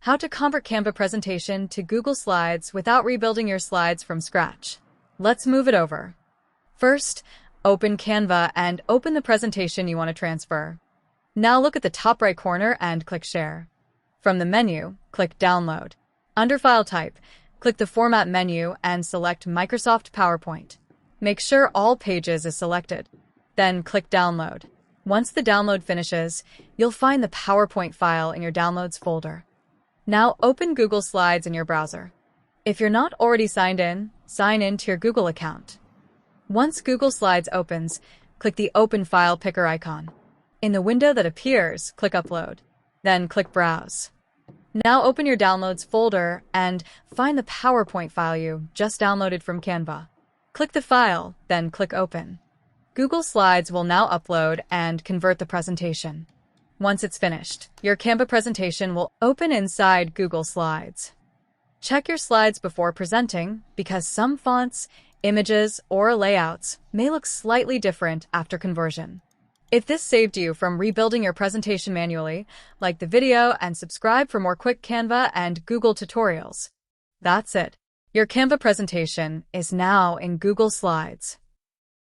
How to convert Canva presentation to Google Slides without rebuilding your slides from scratch. Let's move it over. First, open Canva and open the presentation you want to transfer. Now look at the top right corner and click Share. From the menu, click Download. Under File Type, click the Format menu and select Microsoft PowerPoint. Make sure All Pages is selected. Then click Download. Once the download finishes, you'll find the PowerPoint file in your Downloads folder. Now open Google Slides in your browser. If you're not already signed in, sign in to your Google account. Once Google Slides opens, click the Open File Picker icon. In the window that appears, click Upload. Then click Browse. Now open your Downloads folder and find the PowerPoint file you just downloaded from Canva. Click the file, then click Open. Google Slides will now upload and convert the presentation. Once it's finished, your Canva presentation will open inside Google Slides. Check your slides before presenting because some fonts, images, or layouts may look slightly different after conversion. If this saved you from rebuilding your presentation manually, like the video and subscribe for more quick Canva and Google tutorials. That's it. Your Canva presentation is now in Google Slides.